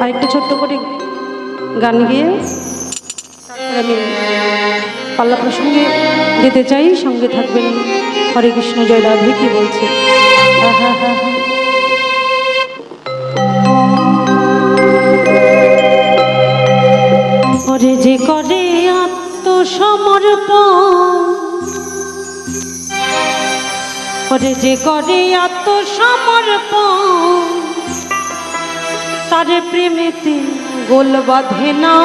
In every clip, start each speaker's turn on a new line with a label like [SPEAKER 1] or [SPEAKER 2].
[SPEAKER 1] আরেকটা ছোট্ট করে গান গেয়ে তারপরে আমি পাল্লা প্রসঙ্গে যেতে চাই। সঙ্গে থাকবেন হরে কৃষ্ণ জয় রাধে কি বলছে। ওরে যে করে আত্মসমর্পণ, ওরে যে করে আত্মসমর্পণ, তার প্রেমেতে গোল বাঁধে না।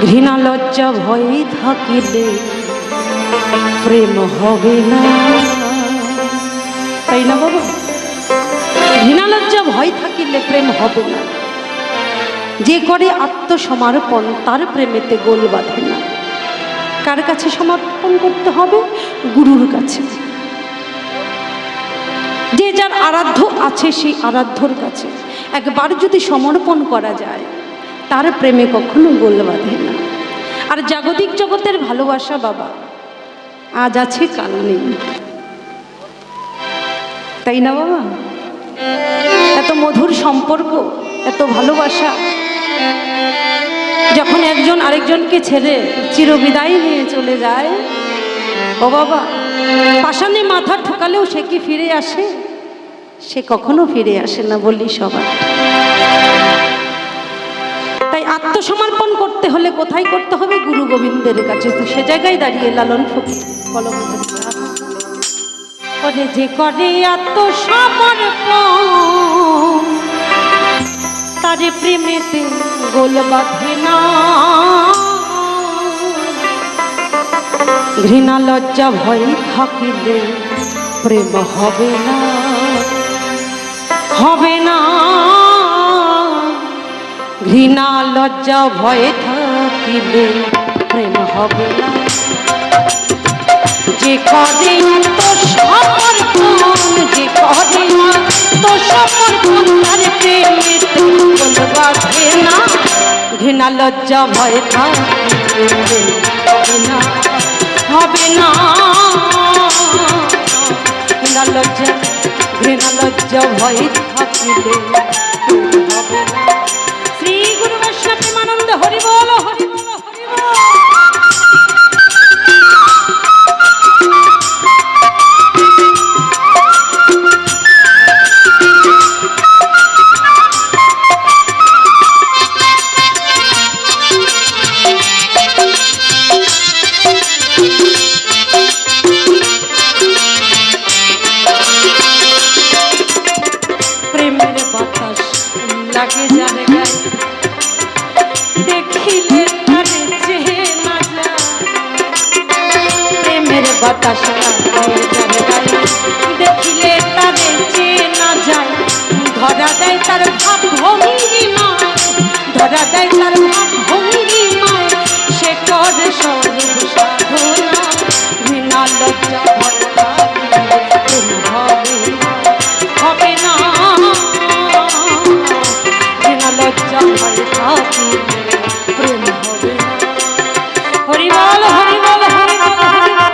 [SPEAKER 1] ঘৃণা লজ্জা ভয় থাকিলে প্রেম হবে না, তাই না বাবা? ঘৃণা লজ্জা ভয় থাকিলে প্রেম হবে না। যে করে আত্মসমর্পণ তার প্রেমেতে গোল বাঁধে না। কার কাছে সমর্পণ করতে হবে? গুরুর কাছে। যে যার আরাধ্য আছে সেই আরাধ্যর কাছে একবার যদি সমর্পণ করা যায় তার প্রেমে কখনো গোল বাঁধে না। আর জাগতিক জগতের ভালোবাসা বাবা আজ আছে কাল নেই, তাই না বাবা? এত মধুর সম্পর্ক, এত ভালোবাসা, যখন একজন আরেকজনকে ছেড়ে চিরবিদায় নিয়ে চলে যায়, ও বাবা পাষাণে মাথা ঠোকালেও সে কি ফিরে আসে? সে কখনো ফিরে আসে না বলি সবার। তাই আত্মসমর্পণ করতে হলে কোথায় করতে হবে? গুরু গোবিন্দের কাছে। তো সে জায়গায় দাঁড়িয়ে লালন ফকির কলম করে যে করে আত্মসমর্পণ, তারে প্রেমেতে গোল বাঁধে না। ঘৃণা লজ্জা ভয় থাকিলে প্রেম হবে না, হবে না। ঘৃণা লজ্জা ভয় থাকিলে প্রেম হবে না। যে করে আত্মসমর্পণ, যে করে আত্মসমর্পণ, তার প্রেমেতে গোল বাঁধে না। ঘৃণা লজ্জা ভয় থাকিলে হবে না, হবে না। ঘৃণা লজ্জা ভয় থাকিলে হবে না। শ্রী গুরু বৈষ্ণব প্রেমানন্দ হরি বল, হরি বল, হরি বল। প্রেমের বাতাস লাগে যার গায়ে, দেখিলে তারে চেনা যায়। প্রেমের বাতাস লাগে যার গায়ে, দেখিলে তারে চেনা যায়। ধরা দেয় তার ভাব ভঙ্গিমায়, ধরা দেয় তার ভাব ভঙ্গিমায়। সে করে সর্ব সাধনা। ঘৃণা লজ্জা ভয় থাকিলে প্রেম হবে না, হবে না। ঘৃণা লজ্জা ভয় থাকিলে প্রেম হবে না। হরি বল, হরি বল, হরি বল, হরি বল।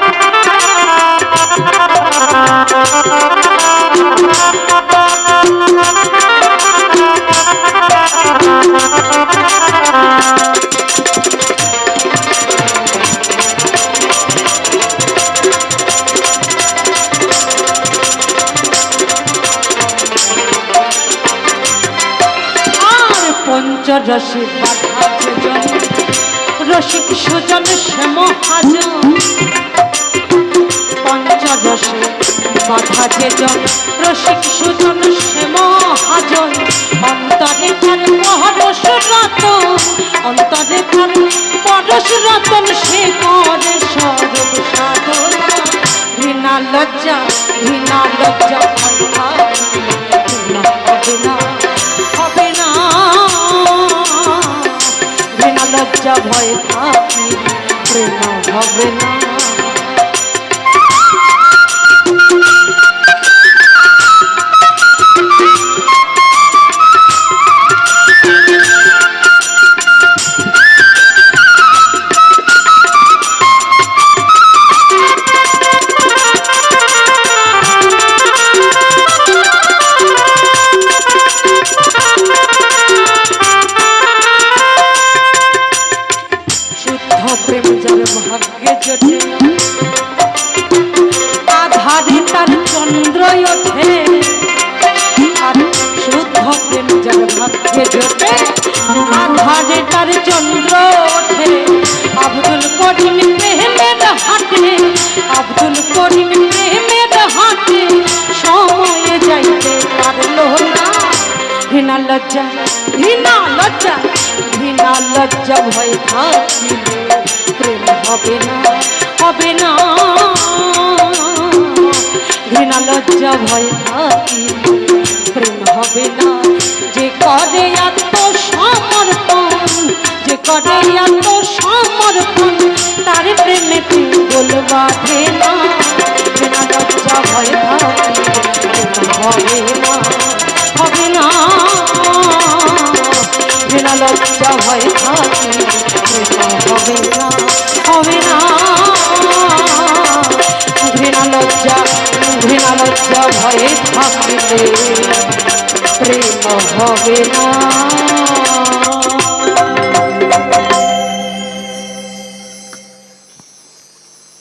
[SPEAKER 1] পঞ্চরসে বাধা যেজন, রসিক সুজন সে মহাজন। পঞ্চরসে বাধা যেজন, রসিক সুজন সে মহাজন। অন্তরে তার পরশ রতন, অন্তরে তার পরশ রতন। সে করে সর্ব সাধনা। ঘৃণা লজ্জা, ঘৃণা লজ্জা ভয় থাকিলে হবে না, হবে না। ঘৃণা লজ্জা ভয় থাকিলে প্রেম হবে না। চন্দ্রই ওঠে আর শুদ্ধ প্রেম যার ভাগ্যে জোটে আধারে তার চন্দ্র ওঠে আব্দুল করিম প্রেমের হাটে আব্দুল করিম প্রেমের হাটে সময়ে যাইতে পারলো না ঘৃণা লজ্জা ঘৃণা লজ্জা ঘৃণা লজ্জা ভয় থাকিলে প্রেম হবে না হবে না ঘৃণা লজ্জা ভয় থাকিলে প্রেম হবে না যে করে আত্মসমর্পণ যে করে আত্মসমর্পণ তার প্রেমে পিঙ্গল বাঁধে না ঘৃণা লজ্জা ভয় থাকিলে প্রেম হবে না হবে না ঘৃণা লজ্জা ভয় থাকিলে প্রেম হবে না হবে না ঘৃণা লজ্জা ভয়ে থাকিলে প্রেম হবে না।